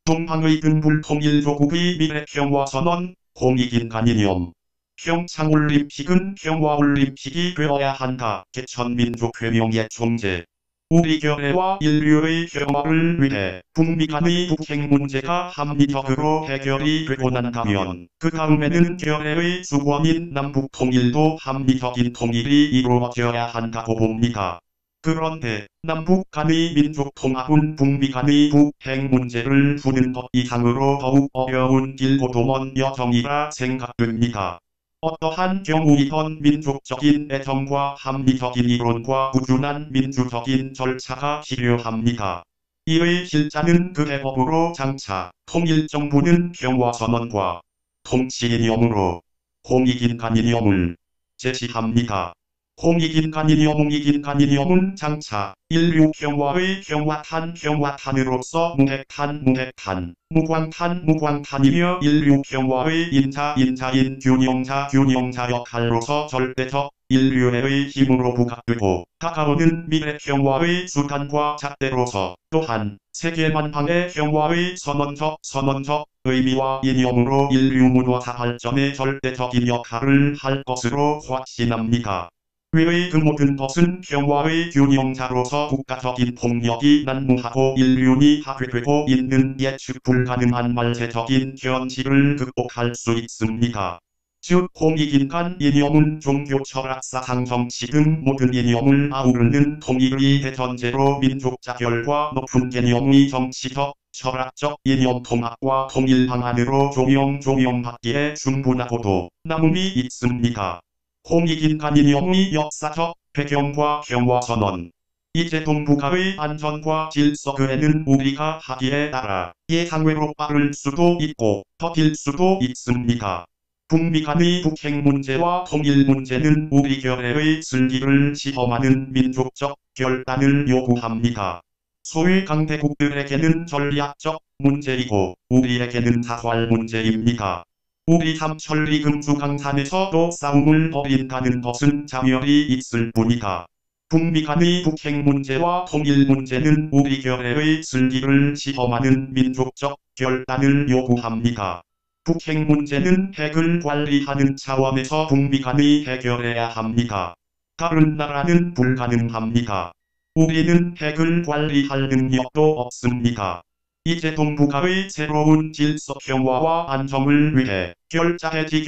동방의 등불통일조국의 미래평화선언, 홍익인간이념. 평창올림픽은 평화올림픽이 되어야 한다. 개천민족회명의 총재. 우리 결의와 인류의 평화를 위해 북미 간의 북핵 문제가 합리적으로 해결이 되고 난다면 그 다음에는 결의의 주권인 남북 통일도 합리적인 통일이 이루어져야 한다고 봅니다. 그런데 남북 간의 민족 통합은 북미 간의 북핵 문제를 푸는 것 이상으로 더욱 어려운 길고도 먼 여정이라 생각됩니다. 어떠한 경우이건 민족적인 애정과 합리적인 이론과 꾸준한 민주적인 절차가 필요합니다. 이의 실자는 그 해법으로 장차 통일정부는 평화선언과 통치이념으로 홍익인간이념을 제시합니다. 홍익인간이념은 장차 인류 평화의 평화탄으로서 무핵탄, 무광탄이며 인류 평화의 인자인 균형자 역할로서 절대적 인류애의 힘으로 부각되고 다가오는 미래 평화의 수단과 잣대로서 또한 세계만방의 평화의 선언적 의미와 이념으로 인류 문화사 발전의 절대적인 역할을 할 것으로 확신합니다. 외의 그 모든 것은 평화의 균형자로서 국가적인 폭력이 난무하고 인륜이 파괴되고 있는 예측 불가능한 말세적인 현실을 극복할 수 있습니다. 즉 홍익인간 이념은 종교 철학 사상 정치 등 모든 이념을 아우르는 통일의 대전제로 민족 자결과 높은 개념의 정치적, 철학적 이념 통합과 통일 방안으로 조명받기에 충분하고도 남음이 있습니다. 홍익인간이념의 역사적 배경과 평화선언. 이제 동북아의 안전과 질서 그에는 우리가 하기에 따라 예상외로 빠를 수도 있고 더딜 수도 있습니다. 북미 간의 북핵 문제와 통일 문제는 우리 결의의 슬기를 시험하는 민족적 결단을 요구합니다. 소위 강대국들에게는 전략적 문제이고 우리에게는 사활 문제입니다. 우리 삼천리 금수강산에서도 싸움을 벌인다는 것은 자멸이 있을 뿐이다. 북미 간의 북핵 문제와 통일 문제는 우리 결의의 슬기를 시험하는 민족적 결단을 요구합니다. 북핵 문제는 핵을 관리하는 차원에서 북미 간의 해결해야 합니다. 다른 나라는 불가능합니다. 우리는 핵을 관리할 능력도 없습니다. 이제 동북아의 새로운 질서 평화와 안정을 위해 결자해지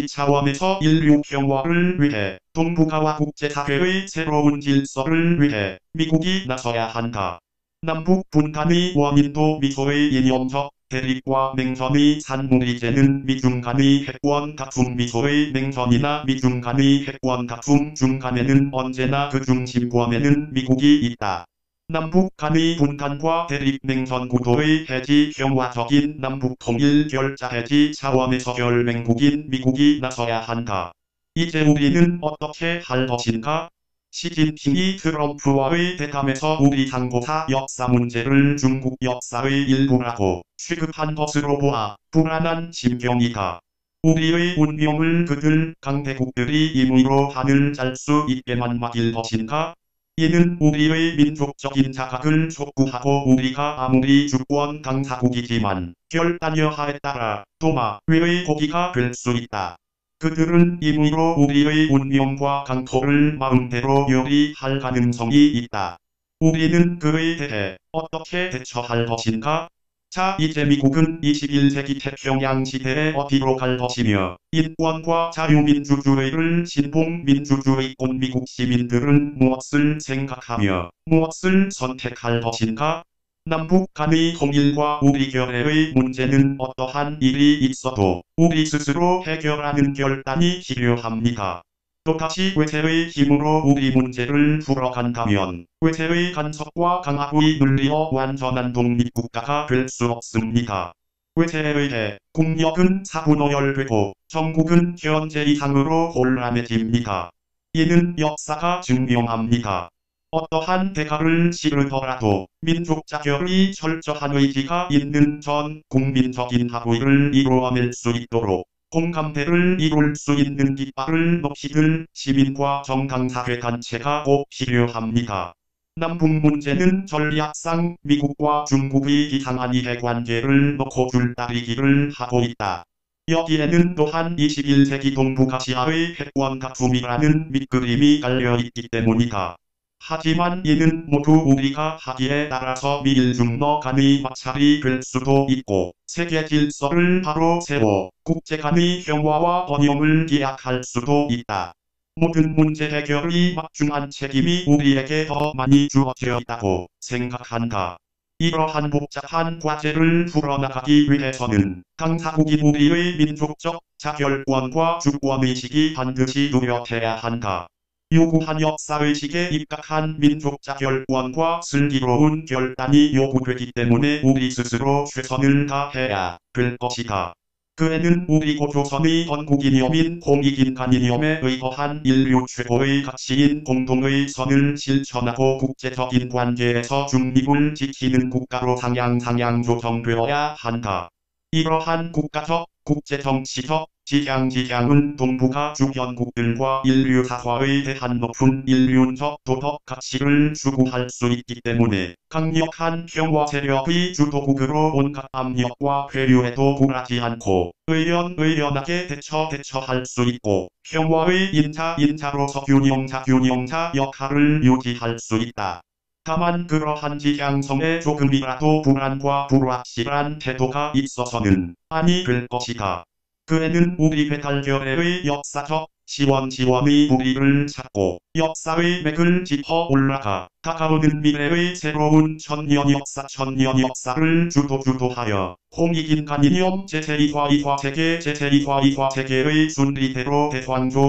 차원에서 인류 평화를 위해 동북아와 국제사회의 새로운 질서를 위해 미국이 나서야 한다. 남북 분단의 원인도 미소의 이념적 대립과 맹선의 산물이제는 미중 간의 핵권 다툼 미소의 맹선이나 미중 간의 핵권 다툼 중간에는 언제나 그 중심권에는 미국이 있다. 남북 간의 분단과 대립 맹선 구도의 해지 평화적인 남북 통일 결자해지 차원에서 결맹국인 미국이 나서야 한다. 이제 우리는 어떻게 할 것인가? 시진핑이 트럼프와의 대담에서 우리 상고사 역사 문제를 중국 역사의 일부라고 취급한 것으로 보아 불안한 심경이다. 우리의 운명을 그들 강대국들이 임의로 하늘 잘 수 있게만 맡길 것인가? 이는 우리의 민족적인 자각을 촉구하고 우리가 아무리 주권 강사국이지만 결단여하에 따라 도마 외의 고기가 될 수 있다. 그들은 임의로 우리의 운명과 강토를 마음대로 요리할 가능성이 있다. 우리는 그에 대해 어떻게 대처할 것인가? 자, 이제 미국은 21세기 태평양 시대에 어디로 갈 것이며 인권과 자유민주주의를 신봉민주주의권 미국 시민들은 무엇을 생각하며 무엇을 선택할 것인가? 남북 간의 통일과 우리 결의의 문제는 어떠한 일이 있어도 우리 스스로 해결하는 결단이 필요합니다. 또다시 외세의 힘으로 우리 문제를 풀어간다면 외세의 간섭과 강압이 눌리어 완전한 독립국가가 될 수 없습니다. 외세에 의해 국력은 사분오열되고 정국은 현재 이상으로 혼란해집니다. 이는 역사가 증명합니다. 어떠한 대가를 치르더라도 민족 자결이 철저한 의지가 있는 전 국민적인 합의를 이루어낼 수 있도록 공감대를 이룰 수 있는 깃발을 높이 들 시민과 정당사회 단체가 꼭 필요합니다. 남북 문제는 전략상 미국과 중국의 이상한 이해관계를 놓고 줄다리기를 하고 있다. 여기에는 또한 21세기 동북아시아의 핵원 다툼이라는 밑그림이 깔려있기 때문이다. 하지만 이는 모두 우리가 하기에 따라서 미일중러 간의 마찰이 될 수도 있고 세계 질서를 바로 세워 국제 간의 평화와 번영을 기약할 수도 있다. 모든 문제 해결이 막중한 책임이 우리에게 더 많이 주어져 있다고 생각한다. 이러한 복잡한 과제를 풀어나가기 위해서는 당사국인 우리의 민족적 자결권과 주권의식이 반드시 뚜렷해야 한다. 요구한 역사의식에 입각한 민족 자결권과 슬기로운 결단이 요구되기 때문에 우리 스스로 최선을 다해야 될 것이다. 그 애는 우리 고조선의 건국이념인 공익인간이념에 의거한 인류 최고의 가치인 공동의 선을 실천하고 국제적인 관계에서 중립을 지키는 국가로 상향 조정되어야 한다. 이러한 국가적, 국제정치적 지향은 동북아 주변국들과 인류 사화에 대한 높은 인륜적 도덕 가치를 추구할 수 있기 때문에 강력한 평화 세력의 주도국으로 온갖 압력과 회유에도 굴하지 않고 의연하게 대처할 수 있고 평화의 인자로서 균형자 역할을 유지할 수 있다. 다만 그러한 지향성에 조금이라도 불안과 불확실한 태도가 있어서는 아니 될 것이다. 그 애는 우리 배달결의의 역사적 지원의 무리를 찾고 역사의 맥을 짚어 올라가 다가오는 미래의 새로운 천년 역사를 주도하여 공익인간이념 제2화 세계의 순리대로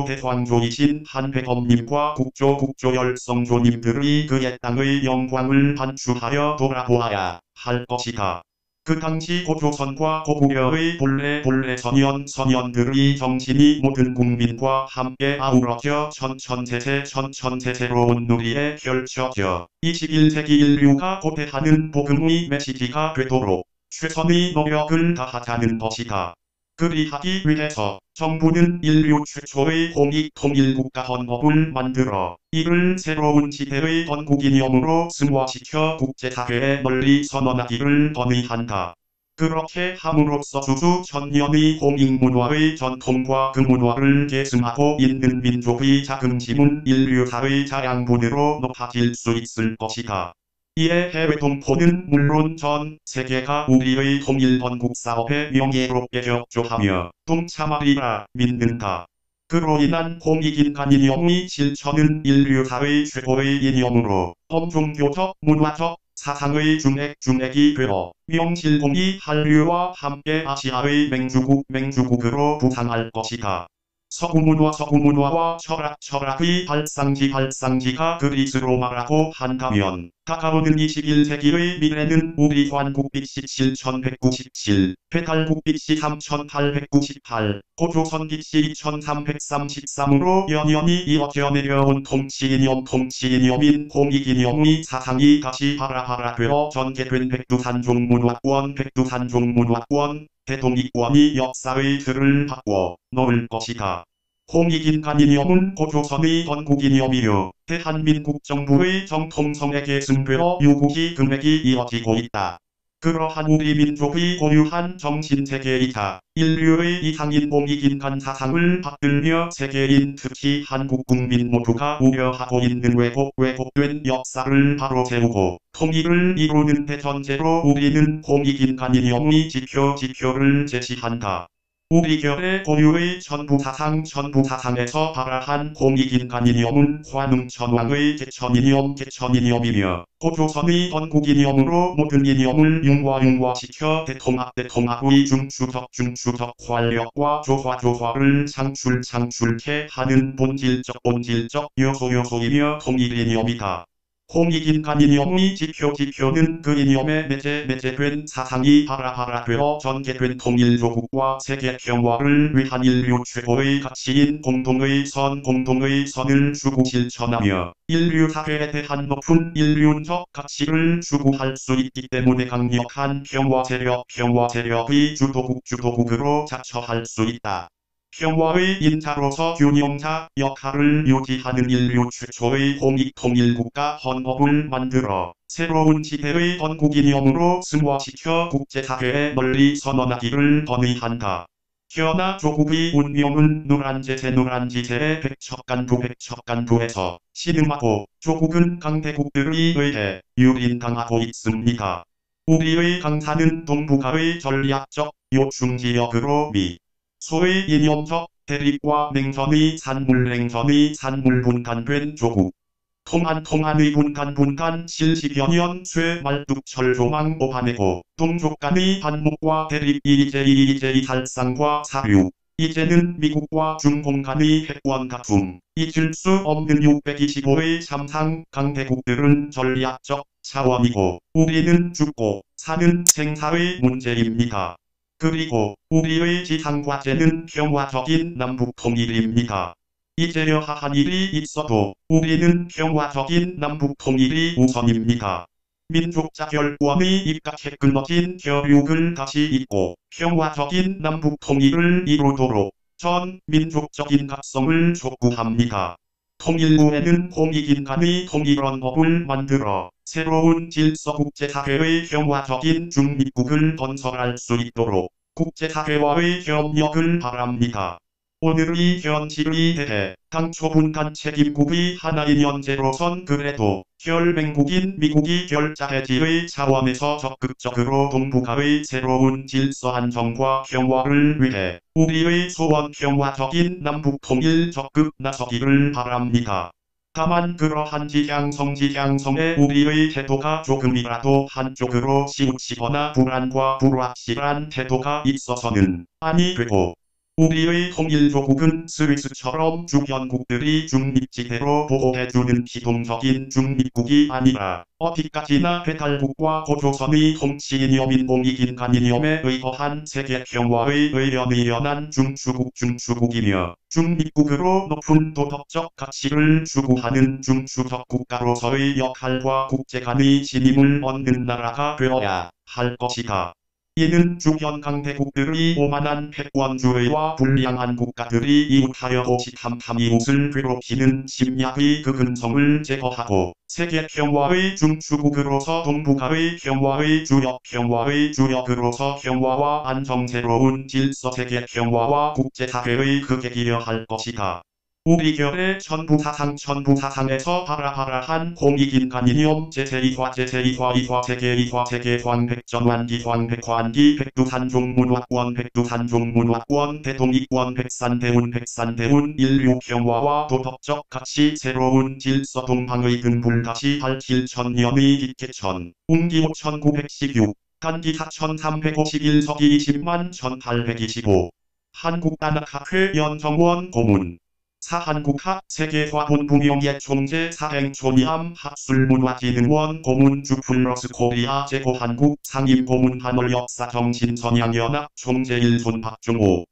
대황조이신 한백엄님과 국조열성조님들이 그의 땅의 영광을 반추하여 돌아보아야 할 것이다. 그 당시 고조선과 고구려의 본래 선연들의 정신이 모든 국민과 함께 아우러져 천천세세로운 누리에 펼쳐져 21세기 인류가 고대하는 복음의 메시지가 되도록 최선의 노력을 다하자는 것이다. 그리하기 위해서 정부는 인류 최초의 공익통일국가 헌법을 만들어 이를 새로운 시대의 건국이념으로 승화시켜 국제사회에 널리 선언하기를 건의한다. 그렇게 함으로써 수천년의 공익문화의 전통과 그 문화를 계승하고 있는 민족의 자긍심은 인류사의 자양분으로 높아질 수 있을 것이다. 이에 해외 동포는 물론 전 세계가 우리의 통일 건국 사업에 명예롭게 협조하며 동참하리라 믿는다. 그로 인한 공익인간이념의 실천은 인류사의 최고의 이념으로 범종교적, 문화적, 사상의 중액이 되어 명실공히 한류와 함께 아시아의 맹주국으로 부상할 것이다. 서구문화와 철학의 발상지가 그리스로 말하고 한다면 다가오는 21세기의 미래는 우리 관국빛이 7197, 배달국빛이 3898, 고조선빛이 2333으로 연연히 이어져 내려온 통치이념인 공익이념의 사상이 다시 하라되어 전개된 백두산종문화권 대동이권이 역사의 틀을 바꿔 놓을 것이다. 공익인간이념은 고조선의 건국이념이요 대한민국 정부의 정통성에 계승되어 유구히 금액이 이어지고 있다. 그러한 우리 민족의 고유한 정신세계이자 인류의 이상인 공익인간 사상을 받들며 세계인 특히 한국 국민 모두가 우려하고 있는 왜곡된 역사를 바로 세우고 통일을 이루는 대전제로 우리는 공익인간이념의 지표를 제시한다. 우리 결의 고유의 전부사상에서 발화한 공익인간이념은 환웅천왕의 개천이념이며 고조선의 건국이념으로 모든 이념을 융화시켜 대통합의 중추적 활력과 조화를 창출케 하는 본질적 요소이며 통일이념이다. 공익인간이념의 지표는 그 이념에 내재된 사상이 하라되어 전개된 통일조국과 세계 평화를 위한 인류 최고의 가치인 공동의 선을 추구 실천하며 인류 사회에 대한 높은 인륜적 가치를 추구할 수 있기 때문에 강력한 평화 세력의 주도국으로 자처할 수 있다. 평화의 인자로서 균형자 역할을 유지하는 인류 최초의 홍익통일국가 헌법을 만들어 새로운 시대의 건국이념으로 승화시켜 국제사회에 널리 선언하기를 건의한다. 현아 조국의 운명은 누란제세 백척간부에서 신음하고 조국은 강대국들에 의해 유린당하고 있습니다. 우리의 강사는 동북아의 전략적 요충지역으로 소의 이념적 대립과 냉전의 산물 분간된 조국. 통한의 분간 실시여 년 쇠 말뚝철 조망 오바내고 동족 간의 반목과 대립 이제의 살상과 사류. 이제는 미국과 중공 간의 핵원 다툼. 잊을 수 없는 625의 참상 강대국들은 전략적 차원이고 우리는 죽고 사는 생사의 문제입니다. 그리고 우리의 지상과제는 평화적인 남북통일입니다. 이제여하한 일이 있어도 우리는 평화적인 남북통일이 우선입니다. 민족자 결권이 입각해 끊어진 교육을 다시 잇고 평화적인 남북통일을 이루도록 전 민족적인 각성을 촉구합니다. 통일 후에는 홍익인간의 통일헌법을 만들어 새로운 질서 국제사회의 평화적인 중립국을 건설할 수 있도록 국제사회와의 협력을 바랍니다. 오늘의 현실에 대해 당초 분간 책임국의 하나인 현재로선 그래도 결맹국인 미국이 결자해지의 차원에서 적극적으로 동북아의 새로운 질서 안정과 평화를 위해 우리의 소원 평화적인 남북통일 적극 나서기를 바랍니다. 다만 그러한 지향성에 우리의 태도가 조금이라도 한쪽으로 치우치거나 불안과 불확실한 태도가 있어서는 아니 되고 우리의 통일조국은 스위스처럼 주변국들이 중립지대로 보호해주는 기동적인 중립국이 아니라 어디까지나 배달국과 고조선의 통치이념인 홍익인간이념에 의거한 세계평화의 의연한 중추국이며 중립국으로 높은 도덕적 가치를 추구하는 중추적 국가로서의 역할과 국제 간의 신임을 얻는 나라가 되어야 할 것이다. 이는 주변 강대국들이 오만한 패권주의와 불량한 국가들이 이웃하여 호시탐탐 이웃을 괴롭히는 침략의 그 근성을 제거하고 세계 평화의 중추국으로서 동북아의 평화의 주역으로서 평화와 안정 새로운 질서 세계 평화와 국제사회의 그 계기여 할 것이다. 우리 결의 천부사상에서 하라한 홍익인간이념 제세이화 세계이화 백전환기 백두산종문화권 대동이권 백산대운 인류평화와 도덕적 가치 새로운 질서 동방의 등불 다시 밝힐 천년의 기계천 웅기호 1916 단기 4351 서기 20만 1825 한국단학회 연정원 고문 사한국학 세계화본부 명예총재 사행촌이함 학술문화진흥원 고문주 플러스 코리아 제고한국 상임고문 한월역사정신선양연합 총재 일손 박종호